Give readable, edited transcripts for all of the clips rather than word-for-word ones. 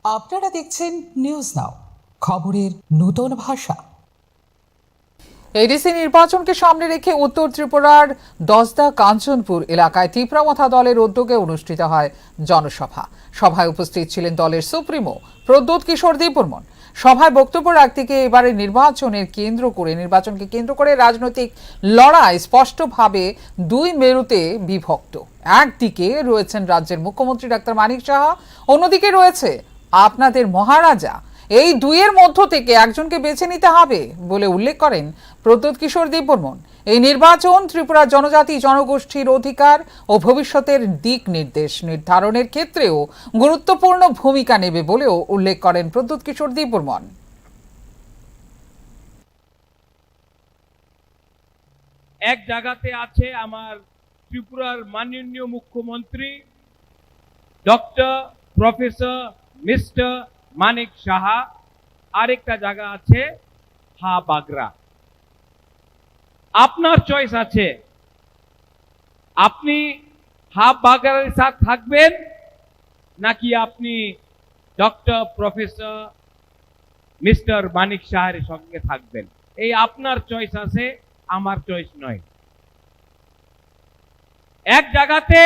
আপনারা দেখছেন news now, খবরের নতুন ভাষা। এডিসি নির্বাচনকে সামনে রেখে উত্তর ত্রিপুরার দশদা কাঞ্চনপুর এলাকায় তীব্রমাথা দলের উদ্যোগে অনুষ্ঠিত হয় জনসভা। সভায় উপস্থিত ছিলেন দলের সুপ্রিমো প্রদ্যোৎ কিশোর দেববর্মন। সভায় বক্তব্য রাখতে গিয়ে এবারে নির্বাচনকে কেন্দ্র করে রাজনৈতিক লড়াই স্পষ্টভাবে দুই মেরুতে বিভক্ত। একদিকে রয়েছেন রাজ্যের মুখ্যমন্ত্রী ডাক্তার মানিক সাহা, অন্যদিকে রয়েছে আপনাদের মহারাজা। এই দুইয়ের মধ্য থেকে একজনকে বেছে নিতে হবে বলে উল্লেখ করেন প্রদ্যোৎ কিশোর দেববর্মন। এই নির্বাচন ত্রিপুরার জনজাতি জনগোষ্ঠীর অধিকার ও ভবিষ্যতের দিক নির্দেশ নির্ধারণের ক্ষেত্রেও গুরুত্বপূর্ণ ভূমিকা নেবে বলেও উল্লেখ করেন প্রদ্যোৎ কিশোর দেববর্মন। এক জায়গাতে আছে আমার ত্রিপুরার মাননীয় মুখ্যমন্ত্রী doctor professor mister Manik Saha, আরেকটা জায়গা আছে বাগরা। আপনার চয়েস আছে, আপনি বাগরার সাথে থাকবেন নাকি আপনি ডক্টর প্রফেসর মিস্টার মানিক সাহার সঙ্গে থাকবেন। এই আপনার চয়েস আছে, আমার চয়েস নয়। এক জায়গাতে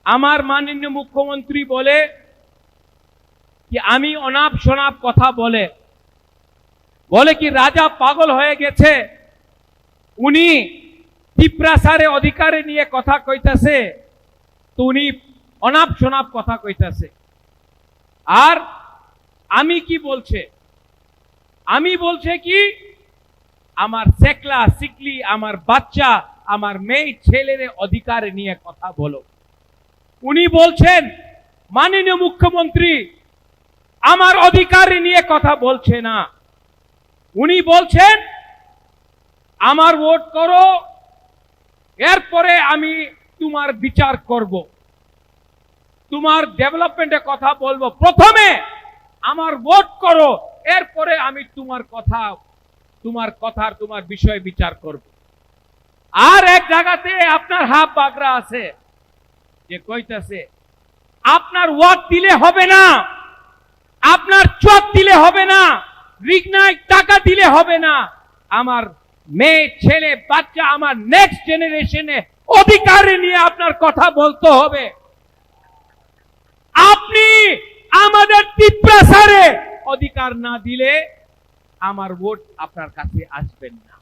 আমার মাননীয় মুখ্যমন্ত্রী বলে কি আমি অনাপ শনাপ কথা বলে কি রাজা পাগল হয়ে গেছে, উনি ত্রিপ্রাসারে অধিকারে নিয়ে কথা কইতাছে, তো উনি অনাপ শনাপ কথা কইতাছে। আর আমি কি বলছে, আমি বলছে কি আমার সেকলা সিকলি, আমার বাচ্চা, আমার মেয়ে ছেলের অধিকারে নিয়ে কথা বলো। উনি বলছেন মাননীয় মুখ্যমন্ত্রী আমার অধিকার নিয়ে কথা বলছে না, উনি বলছেন আমার ভোট করো, এরপরে আমি তোমার বিচার করব, তোমার ডেভেলপমেন্টের কথা বলবো। প্রথমে আমার ভোট করো, এরপরে আমি তোমার বিষয়ে বিচার করব। আর এক জায়গাতে আপনার বাগরা আছে যে কইতাছে আপনার ওয়াট দিলে হবে না, আপনার চোখ দিলে হবে না, রিগনায় টাকা দিলে হবে না, আমার মেয়ে ছেলে বাচ্চা, আমার নেক্সট জেনারেশনে অধিকার নিয়ে আপনার কথা বলতে হবে। আপনি আমাদের ত্রিপ্রাসারে অধিকার না দিলে আমার ভোট আপনার কাছে আসবেন না।